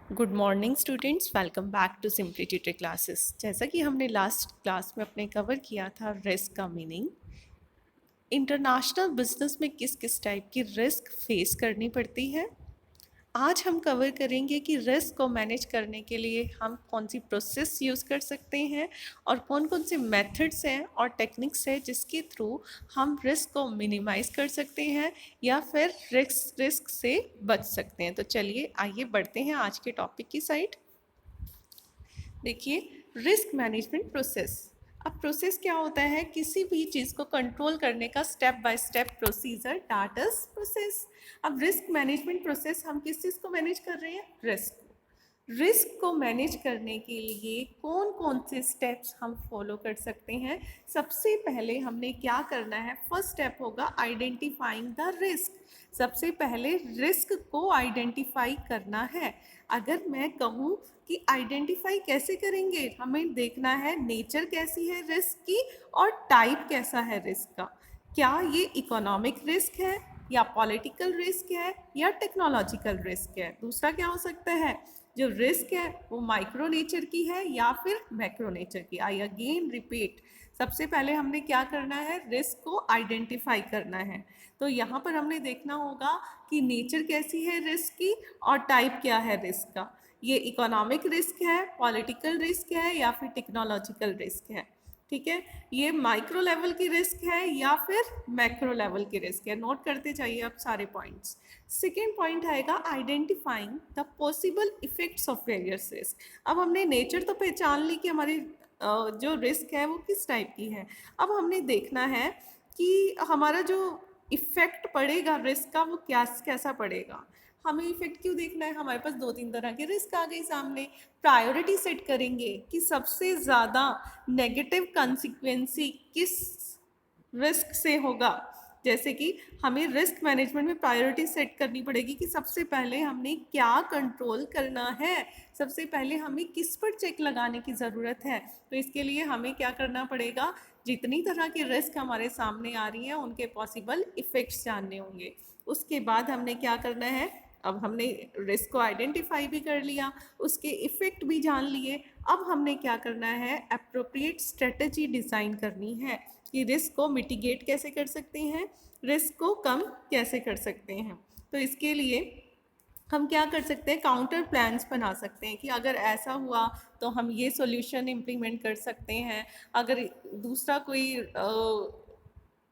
Good morning students, welcome back to simply tutor classes. जैसा कि हमने लास्ट क्लास में अपने कवर किया था रिस्क का मीनिंग, इंटरनेशनल बिजनेस में किस किस टाइप की रिस्क फेस करनी पड़ती है। आज हम कवर करेंगे कि रिस्क को मैनेज करने के लिए हम कौन सी प्रोसेस यूज़ कर सकते हैं और कौन कौन से मेथड्स हैं और टेक्निक्स हैं जिसके थ्रू हम रिस्क को मिनिमाइज़ कर सकते हैं या फिर रिस्क से बच सकते हैं। तो चलिए आइए बढ़ते हैं आज के टॉपिक की साइड। देखिए, रिस्क मैनेजमेंट प्रोसेस। अब प्रोसेस क्या होता है? किसी भी चीज़ को कंट्रोल करने का step by step procedure, that is process. अब रिस्क मैनेजमेंट प्रोसेस, हम किस चीज़ को मैनेज कर रहे हैं? रिस्क। रिस्क को मैनेज करने के लिए कौन कौन से स्टेप्स हम फॉलो कर सकते हैं? सबसे पहले हमने क्या करना है? फर्स्ट स्टेप होगा आइडेंटिफाइंग द रिस्क। सबसे पहले रिस्क को आइडेंटिफाई करना है। अगर मैं कहूँ कि आइडेंटिफाई कैसे करेंगे, हमें देखना है नेचर कैसी है रिस्क की और टाइप कैसा है रिस्क का। क्या ये इकोनॉमिक रिस्क है या पॉलिटिकल रिस्क है या टेक्नोलॉजिकल रिस्क है? दूसरा क्या हो सकता है? जो रिस्क है वो माइक्रो नेचर की है या फिर मैक्रो नेचर की। आई अगेन रिपीट, सबसे पहले हमने क्या करना है? रिस्क को आइडेंटिफाई करना है। तो यहाँ पर हमने देखना होगा कि नेचर कैसी है रिस्क की और टाइप क्या है रिस्क का। ये इकोनॉमिक रिस्क है, पॉलिटिकल रिस्क है या फिर टेक्नोलॉजिकल रिस्क है। ठीक है, ये माइक्रो लेवल की रिस्क है या फिर मैक्रो लेवल की रिस्क है। नोट करते जाइए आप सारे पॉइंट्स। सेकेंड पॉइंट आएगा identifying the possible effects of various risk. अब हमने नेचर तो पहचान ली कि हमारी जो रिस्क है वो किस टाइप की है। अब हमने देखना है कि हमारा जो इफेक्ट पड़ेगा रिस्क का वो कैसा पड़ेगा। हमें इफेक्ट क्यों देखना है? हमारे पास दो तीन तरह के रिस्क आ गई सामने। प्रायोरिटी सेट करेंगे कि सबसे ज़्यादा नेगेटिव कंसिक्वेंसी किस रिस्क से होगा। जैसे कि हमें रिस्क मैनेजमेंट में प्रायोरिटी सेट करनी पड़ेगी कि सबसे पहले हमने क्या कंट्रोल करना है, सबसे पहले हमें किस पर चेक लगाने की ज़रूरत है। तो इसके लिए हमें क्या करना पड़ेगा? जितनी तरह की रिस्क हमारे सामने आ रही हैं उनके पॉसिबल इफ़ेक्ट्स जानने होंगे। उसके बाद हमने क्या करना है? अब हमने रिस्क को आइडेंटिफाई भी कर लिया, उसके इफ़ेक्ट भी जान लिए। अब हमने क्या करना है? एप्रोप्रिएट स्ट्रेटजी डिज़ाइन करनी है कि रिस्क को मिटिगेट कैसे कर सकते हैं, रिस्क को कम कैसे कर सकते हैं। तो इसके लिए हम क्या कर सकते हैं? काउंटर प्लान्स बना सकते हैं कि अगर ऐसा हुआ तो हम ये सॉल्यूशन इम्प्लीमेंट कर सकते हैं। अगर दूसरा कोई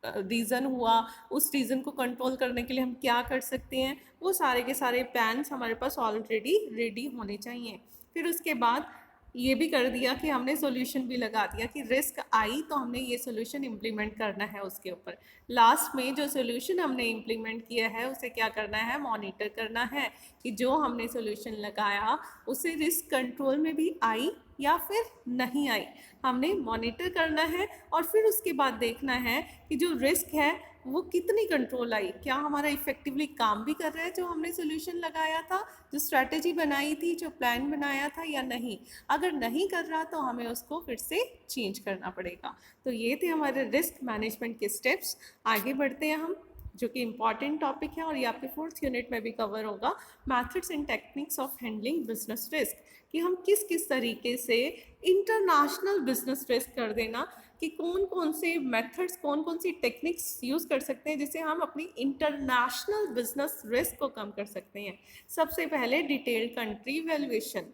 रीज़न हुआ, उस रीज़न को कंट्रोल करने के लिए हम क्या कर सकते हैं, वो सारे के सारे प्लान्स हमारे पास ऑलरेडी रेडी होने चाहिए। फिर उसके बाद ये भी कर दिया कि हमने सॉल्यूशन भी लगा दिया कि रिस्क आई तो हमने ये सॉल्यूशन इम्प्लीमेंट करना है उसके ऊपर। लास्ट में जो सॉल्यूशन हमने इम्प्लीमेंट किया है उसे क्या करना है? मॉनिटर करना है कि जो हमने सॉल्यूशन लगाया उसे रिस्क कंट्रोल में भी आई या फिर नहीं आई। हमने मॉनिटर करना है और फिर उसके बाद देखना है कि जो रिस्क है वो कितनी कंट्रोल आई, क्या हमारा इफेक्टिवली काम भी कर रहा है जो हमने सोल्यूशन लगाया था, जो स्ट्रैटेजी बनाई थी, जो प्लान बनाया था, या नहीं। अगर नहीं कर रहा तो हमें उसको फिर से चेंज करना पड़ेगा। तो ये थे हमारे रिस्क मैनेजमेंट के स्टेप्स। आगे बढ़ते हैं हम, जो कि इम्पॉर्टेंट टॉपिक है और ये आपके 4th यूनिट में भी कवर होगा, methods and techniques of handling business risk. कि हम किस किस तरीके से इंटरनेशनल बिजनेस रिस्क कर देना, कि कौन कौन से मेथड्स, कौन कौन सी टेक्निक्स यूज़ कर सकते हैं जिससे हम अपनी इंटरनेशनल बिजनेस रिस्क को कम कर सकते हैं। सबसे पहले डिटेल्ड कंट्री वैल्यूएशन।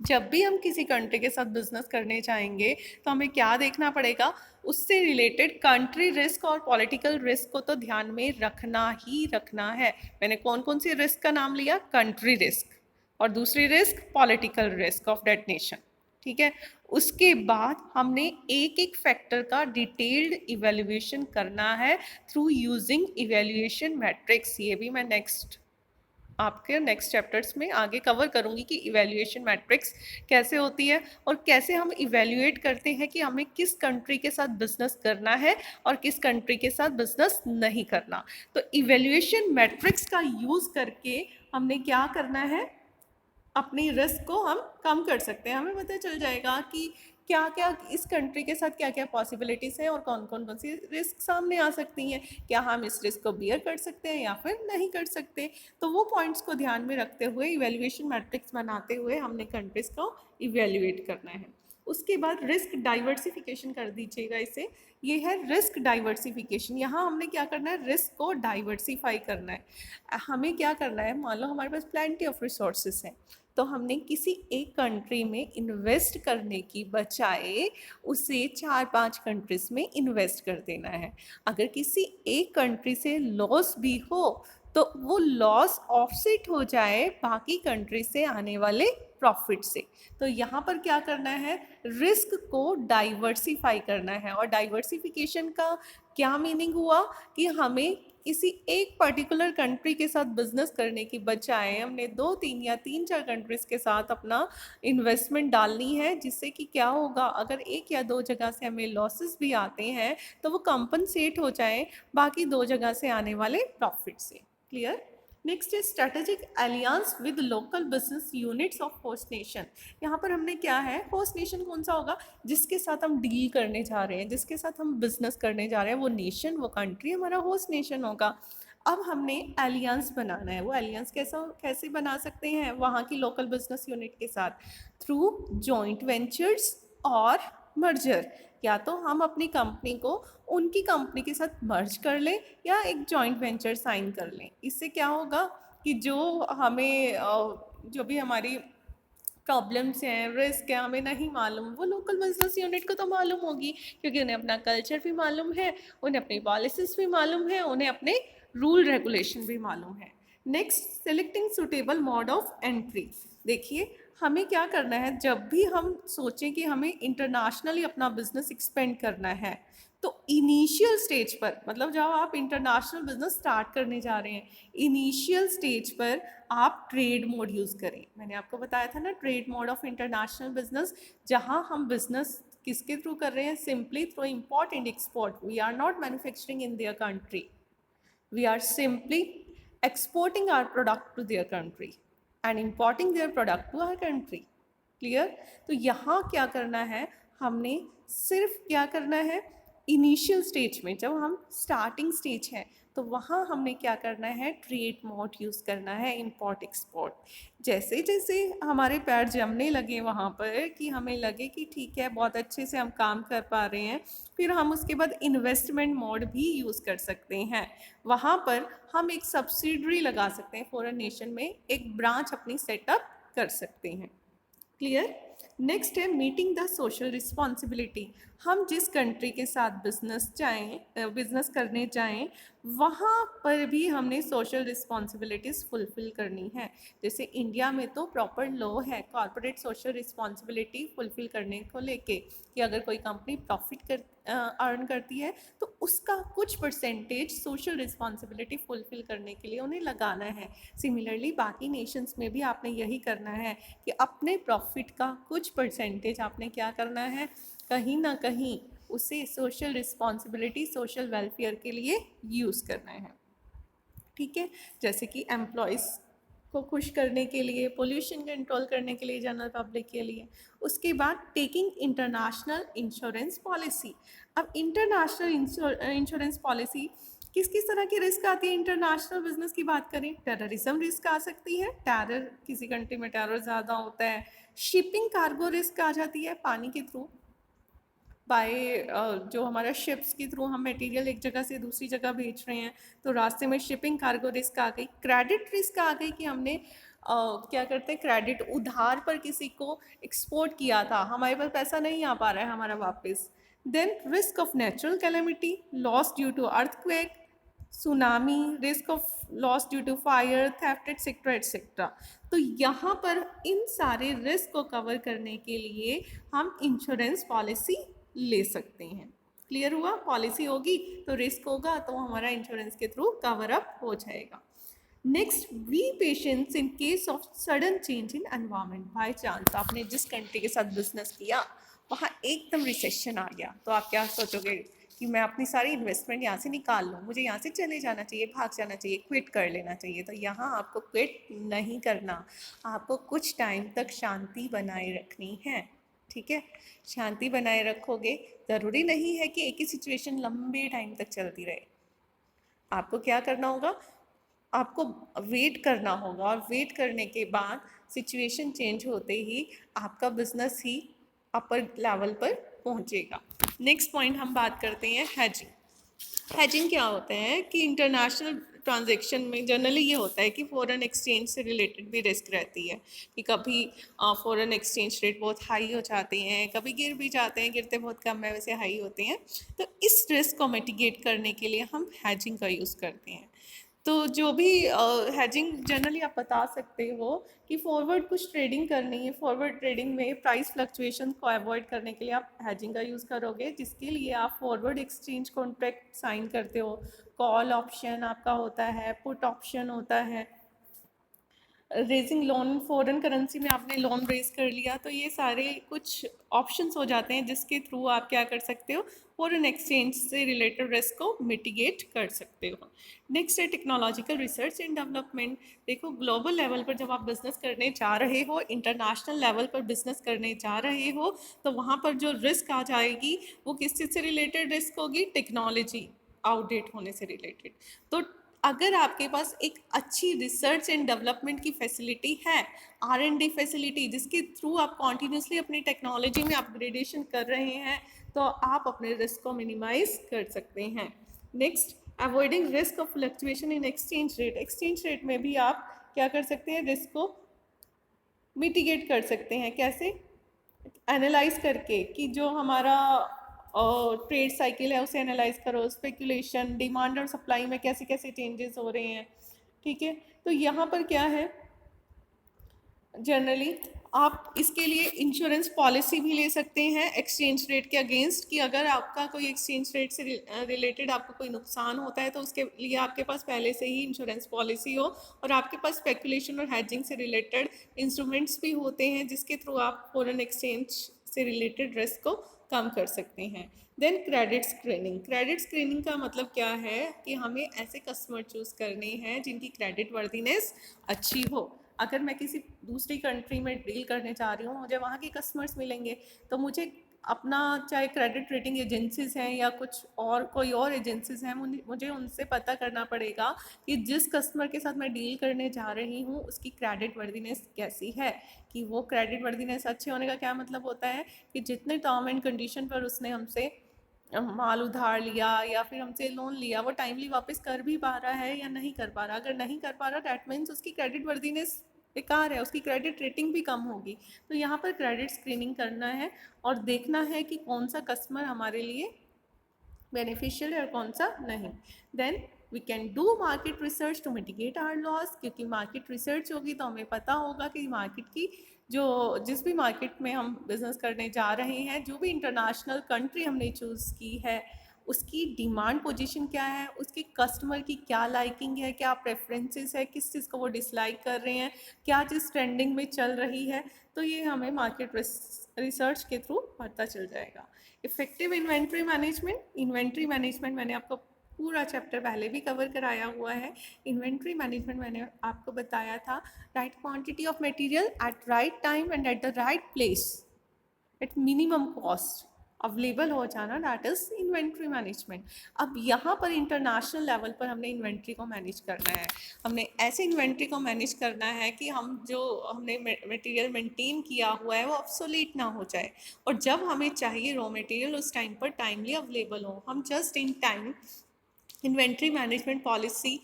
जब भी हम किसी कंट्री के साथ बिजनेस करने चाहेंगे तो हमें क्या देखना पड़ेगा? उससे रिलेटेड कंट्री रिस्क और पॉलिटिकल रिस्क को तो ध्यान में रखना ही रखना है। मैंने कौन कौन सी रिस्क का नाम लिया? कंट्री रिस्क, और दूसरी risk political risk of that nation. ठीक है, उसके बाद हमने एक एक फैक्टर का डिटेल्ड इवेल्युएशन करना है थ्रू यूजिंग इवेल्युएशन मैट्रिक्स। ये भी मैं आपके नेक्स्ट चैप्टर्स में आगे कवर करूंगी कि इवेल्युएशन मैट्रिक्स कैसे होती है और कैसे हम इवेल्युएट करते हैं कि हमें किस कंट्री के साथ बिजनेस करना है और किस कंट्री के साथ बिजनेस नहीं करना। तो इवेल्युएशन मैट्रिक्स का यूज़ करके हमने क्या करना है? अपनी रिस्क को हम कम कर सकते हैं। हमें पता चल जाएगा कि क्या क्या इस कंट्री के साथ क्या क्या पॉसिबिलिटीज़ हैं और कौन कौन कौन सी रिस्क सामने आ सकती हैं, क्या हम इस रिस्क को बियर कर सकते हैं या फिर नहीं कर सकते। तो वो पॉइंट्स को ध्यान में रखते हुए इवेल्युएशन मैट्रिक्स बनाते हुए हमने कंट्रीज़ को इवेल्युएट करना है। उसके बाद रिस्क डाइवर्सिफिकेशन कर दीजिएगा इसे, ये है रिस्क डाइवर्सिफिकेशन। यहाँ हमने क्या करना है, रिस्क को डाइवर्सिफाई करना है। हमें क्या करना है, मान लो हमारे पास प्लेंटी ऑफ रिसोर्सेज हैं, तो हमने किसी एक कंट्री में इन्वेस्ट करने की बजाय उसे 4-5 कंट्रीज में इन्वेस्ट कर देना है। अगर किसी एक कंट्री से लॉस भी हो तो वो लॉस ऑफसेट हो जाए बाकी कंट्री से आने वाले प्रॉफिट से। तो यहाँ पर क्या करना है, रिस्क को डाइवर्सिफाई करना है। और डाइवर्सिफिकेशन का क्या मीनिंग हुआ कि हमें किसी एक पर्टिकुलर कंट्री के साथ बिजनेस करने की बजाय हमने 2-3 या 3-4 कंट्रीज के साथ अपना इन्वेस्टमेंट डालनी है, जिससे कि क्या होगा, अगर एक या दो जगह से हमें लॉसेस भी आते हैं तो वो कंपनसेट हो जाए बाकी दो जगह से आने वाले प्रॉफिट से। क्लियर। नेक्स्ट है strategic alliance with local business units of host nation. यहाँ पर हमने क्या है, होस्ट नेशन कौन सा होगा, जिसके साथ हम डील करने जा रहे हैं, जिसके साथ हम बिजनेस करने जा रहे हैं, वो नेशन, वो कंट्री हमारा होस्ट नेशन होगा। अब हमने अलियांस बनाना है। वो अलियांस कैसे बना सकते हैं, वहाँ की लोकल बिजनेस यूनिट के साथ, थ्रू जॉइंट वेंचर्स और मर्जर। या तो हम अपनी कंपनी को उनकी कंपनी के साथ मर्ज कर लें या एक जॉइंट वेंचर साइन कर लें। इससे क्या होगा कि जो हमें जो भी हमारी प्रॉब्लम्स हैं, रिस्क है, हमें नहीं मालूम, वो लोकल बिजनेस यूनिट को तो मालूम होगी, क्योंकि उन्हें अपना कल्चर भी मालूम है, उन्हें अपनी पॉलिसीज़ भी मालूम है, उन्हें अपने रूल रेगुलेशन भी मालूम है। Next, selecting suitable mode of entry. देखिए हमें क्या करना है, जब भी हम सोचें कि हमें इंटरनेशनली अपना बिजनेस एक्सपेंड करना है, तो इनिशियल स्टेज पर, मतलब जब आप इंटरनेशनल बिजनेस स्टार्ट करने जा रहे हैं, इनिशियल स्टेज पर आप ट्रेड मोड यूज़ करें। मैंने आपको बताया था ना, trade mode of international business, जहां हम बिजनेस किसके थ्रू कर रहे हैं, simply through import and export. We are not manufacturing in their country, we are simply exporting our product to their country and importing their product to our country. Clear. तो यहाँ क्या करना है, हमने सिर्फ क्या करना है, इनिशियल स्टेज में जब हम स्टार्टिंग स्टेज है तो वहाँ हमने क्या करना है, ट्रेड मोड यूज़ करना है, इंपोर्ट एक्सपोर्ट। जैसे जैसे हमारे पैर जमने लगे वहाँ पर, कि हमें लगे कि ठीक है बहुत अच्छे से हम काम कर पा रहे हैं, फिर हम उसके बाद इन्वेस्टमेंट मोड भी यूज़ कर सकते हैं। वहाँ पर हम एक सब्सिडरी लगा सकते हैं, फॉरेन नेशन में एक ब्रांच अपनी सेटअप कर सकते हैं। क्लियर। नेक्स्ट है मीटिंग द सोशल रिस्पॉन्सिबिलिटी। हम जिस कंट्री के साथ बिजनेस करने जाएं, वहाँ पर भी हमने सोशल रिस्पॉन्सिबिलिटीज़ फुलफ़िल करनी है। जैसे इंडिया में तो प्रॉपर लॉ है कॉर्पोरेट सोशल रिस्पॉन्सिबिलिटी फुलफ़िल करने को लेके, कि अगर कोई कंपनी प्रॉफिट अर्न करती है तो उसका कुछ परसेंटेज सोशल रिस्पॉन्सिबिलिटी फुलफ़िल करने के लिए उन्हें लगाना है। सिमिलरली बाकी नेशंस में भी आपने यही करना है कि अपने प्रॉफिट का कुछ परसेंटेज आपने क्या करना है, कहीं ना कहीं उसे सोशल रिस्पॉन्सिबिलिटी, सोशल वेलफेयर के लिए यूज़ करना है। ठीक है, जैसे कि एम्प्लॉयज़ को खुश करने के लिए, पोल्यूशन कंट्रोल करने के लिए, जनरल पब्लिक के लिए। उसके बाद टेकिंग इंटरनेशनल इंश्योरेंस पॉलिसी। अब इंटरनेशनल इंश्योरेंस पॉलिसी किस किस तरह की रिस्क आती है, इंटरनेशनल बिजनेस की बात करें, टेररिज्म रिस्क आ सकती है, टेरर, किसी कंट्री में टेरर ज़्यादा होता है। शिपिंग कार्गो रिस्क आ जाती है, पानी के थ्रू बाय जो हमारा शिप्स के थ्रू हम मटेरियल एक जगह से दूसरी जगह भेज रहे हैं, तो रास्ते में शिपिंग कार्गो रिस्क आ गई। क्रेडिट रिस्क आ गई कि हमने क्या करते हैं, क्रेडिट उधार पर किसी को एक्सपोर्ट किया था, हमारे पास पैसा नहीं आ पा रहा है हमारा वापस। Then risk of natural calamity, loss due to earthquake, tsunami, risk of loss due to fire, theft etcetera etcetera. तो यहाँ पर इन सारे रिस्क को कवर करने के लिए हम इंश्योरेंस पॉलिसी ले सकते हैं। क्लियर हुआ, पॉलिसी होगी तो रिस्क होगा, तो हमारा इंश्योरेंस के थ्रू कवर अप हो जाएगा। Next, we patience in case of sudden change in environment. By chance आपने जिस कंट्री के साथ बिजनेस किया वहाँ एकदम रिसेशन आ गया, तो आप क्या सोचोगे कि मैं अपनी सारी इन्वेस्टमेंट यहाँ से निकाल लूँ, मुझे यहाँ से चले जाना चाहिए, भाग जाना चाहिए, क्विट कर लेना चाहिए। तो यहाँ आपको क्विट नहीं करना, आपको कुछ टाइम तक शांति बनाए रखनी है। ठीक है, शांति बनाए रखोगे। ज़रूरी नहीं है कि एक ही सिचुएशन लंबे टाइम तक चलती रहे। आपको क्या करना होगा, आपको वेट करना होगा, और वेट करने के बाद सिचुएशन चेंज होते ही आपका बिजनेस ही अपर लेवल पर पहुंचेगा। नेक्स्ट पॉइंट हम बात करते हैं हैजिंग। हैजिंग क्या होता है कि इंटरनेशनल ट्रांजैक्शन में जनरली ये होता है कि फॉरेन एक्सचेंज से रिलेटेड भी रिस्क रहती है कि कभी फॉरेन एक्सचेंज रेट बहुत हाई हो जाते हैं, कभी गिर भी जाते हैं, गिरते बहुत कम है वैसे हाई होते हैं। तो इस रिस्क को मिटिगेट करने के लिए हम हैजिंग का यूज़ करते हैं। तो जो भी हैजिंग जनरली आप बता सकते हो कि फॉरवर्ड कुछ ट्रेडिंग करनी है, फॉरवर्ड ट्रेडिंग में प्राइस फ्लक्चुएशन को अवॉइड करने के लिए आप हैजिंग का यूज़ करोगे, जिसके लिए आप फॉरवर्ड एक्सचेंज कॉन्ट्रैक्ट साइन करते हो। कॉल ऑप्शन आपका होता है, पुट ऑप्शन होता है, रेजिंग लोन, फॉरेन करेंसी में आपने लोन रेज कर लिया, तो ये सारे कुछ ऑप्शंस हो जाते हैं जिसके थ्रू आप क्या कर सकते हो, फॉरेन एक्सचेंज से रिलेटेड रिस्क को मिटिगेट कर सकते हो। नेक्स्ट है टेक्नोलॉजिकल रिसर्च एंड डेवलपमेंट। देखो, ग्लोबल लेवल पर जब आप बिजनेस करने जा रहे हो, इंटरनेशनल लेवल पर बिजनेस करने जा रहे हो, तो वहाँ पर जो रिस्क आ जाएगी वो किस चीज़ से रिलेटेड रिस्क होगी, टेक्नोलॉजी आउटडेट होने से रिलेटेड। तो अगर आपके पास एक अच्छी रिसर्च एंड डेवलपमेंट की फैसिलिटी है, R&D फैसिलिटी, जिसके थ्रू आप कॉन्टीन्यूसली अपनी टेक्नोलॉजी में अपग्रेडेशन कर रहे हैं, तो आप अपने रिस्क को मिनिमाइज कर सकते हैं। Next, avoiding risk of fluctuation in exchange rate. Exchange rate में भी आप क्या कर सकते हैं, रिस्क को मिटिगेट कर सकते हैं। कैसे? एनालाइज करके कि जो हमारा ट्रेड साइकिल है उसे एनालाइज करो, स्पेकुलेशन, डिमांड और सप्लाई में कैसे कैसे चेंजेस हो रहे हैं। ठीक है, तो यहाँ पर क्या है, जनरली आप इसके लिए इंश्योरेंस पॉलिसी भी ले सकते हैं एक्सचेंज रेट के अगेंस्ट, कि अगर आपका कोई एक्सचेंज रेट से रिलेटेड आपको कोई नुकसान होता है तो उसके लिए आपके पास पहले से ही इंश्योरेंस पॉलिसी हो, और आपके पास स्पेकुलेशन और हैजिंग से रिलेटेड इंस्ट्रूमेंट्स भी होते हैं जिसके थ्रू आप फॉरेन एक्सचेंज से रिलेटेड रिस्क को कम कर सकते हैं। Then credit screening. Credit screening का मतलब क्या है कि हमें ऐसे कस्टमर चूज़ करने हैं जिनकी क्रेडिट वर्दीनेस अच्छी हो। अगर मैं किसी दूसरी कंट्री में डील करने जा रही हूँ, मुझे वहाँ के कस्टमर्स मिलेंगे, तो मुझे अपना, चाहे क्रेडिट रेटिंग एजेंसीज हैं या कुछ और कोई और एजेंसीज हैं, मुझे उनसे पता करना पड़ेगा कि जिस कस्टमर के साथ मैं डील करने जा रही हूँ उसकी क्रेडिट वर्दीनेस कैसी है। कि वो क्रेडिट वर्दीनेस अच्छे होने का क्या मतलब होता है कि जितने टर्म एंड कंडीशन पर उसने हमसे माल उधार लिया या फिर हमसे लोन लिया, वो टाइमली वापस कर भी पा रहा है या नहीं कर पा रहा। अगर नहीं कर पा रहा, दैट मीन्स उसकी क्रेडिट वर्दीनेस बेकार है, उसकी क्रेडिट रेटिंग भी कम होगी। तो यहाँ पर क्रेडिट स्क्रीनिंग करना है और देखना है कि कौन सा कस्टमर हमारे लिए बेनिफिशियल है और कौन सा नहीं। Then we can do market research to mitigate our loss, क्योंकि मार्केट रिसर्च होगी तो हमें पता होगा कि मार्केट की जो जिस भी मार्केट में हम बिजनेस करने जा रहे हैं, जो भी इंटरनेशनल कंट्री हमने चूज़ की है, उसकी डिमांड पोजीशन क्या है, उसके कस्टमर की क्या लाइकिंग है, क्या प्रेफरेंसेस है, किस चीज़ को वो डिसलाइक कर रहे हैं, क्या चीज़ ट्रेंडिंग में चल रही है। तो ये हमें मार्केट रिसर्च के थ्रू पता चल जाएगा। Effective inventory management. Inventory management मैंने आपको पूरा चैप्टर पहले भी कवर कराया हुआ है। इन्वेंट्री मैनेजमेंट मैंने आपको बताया था, right quantity of material at right time and at the right place at minimum cost available हो जाना, दैट इज इन्वेंट्री मैनेजमेंट। अब यहाँ पर इंटरनेशनल लेवल पर हमने इन्वेंट्री को मैनेज करना है। हमने ऐसे इन्वेंट्री को मैनेज करना है कि हम जो हमने मटेरियल मेंटेन किया हुआ है वो ऑब्सोलीट ना हो जाए, और जब हमें चाहिए रॉ मटेरियल उस टाइम पर टाइमली अवेलेबल हो। हम just in time inventory management policy,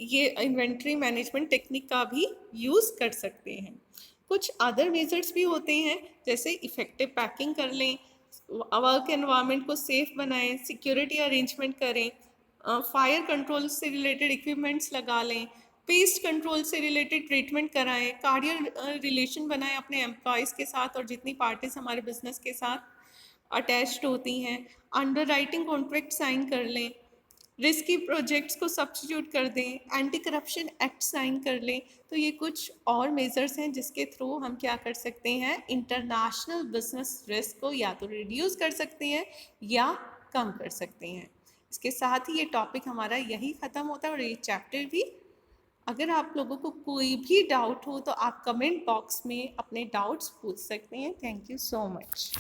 ये इन्वेंट्री मैनेजमेंट टेक्निक का भी यूज़ कर सकते हैं। कुछ अदर मेजर्स भी होते हैं, जैसे इफ़ेक्टिव पैकिंग कर लें, वर्क एनवायरनमेंट को सेफ बनाएं, सिक्योरिटी अरेंजमेंट करें, फायर कंट्रोल से रिलेटेड इक्विपमेंट्स लगा लें, पेस्ट कंट्रोल से रिलेटेड ट्रीटमेंट कराएं, कार्डियल रिलेशन बनाएं अपने एम्प्लॉयज़ के साथ और जितनी पार्टीज हमारे बिजनेस के साथ अटैच्ड होती हैं, अंडर राइटिंग कॉन्ट्रैक्ट साइन कर लें, रिस्की प्रोजेक्ट्स को सब्स्टिट्यूट कर दें, एंटी करप्शन एक्ट साइन कर लें। तो ये कुछ और मेजर्स हैं जिसके थ्रू हम क्या कर सकते हैं, इंटरनेशनल बिजनेस रिस्क को या तो रिड्यूस कर सकते हैं या कम कर सकते हैं। इसके साथ ही ये टॉपिक हमारा यही ख़त्म होता है और ये चैप्टर भी अगर आप लोगों को कोई भी डाउट हो तो आप कमेंट बॉक्स में अपने डाउट्स पूछ सकते हैं। Thank you so much.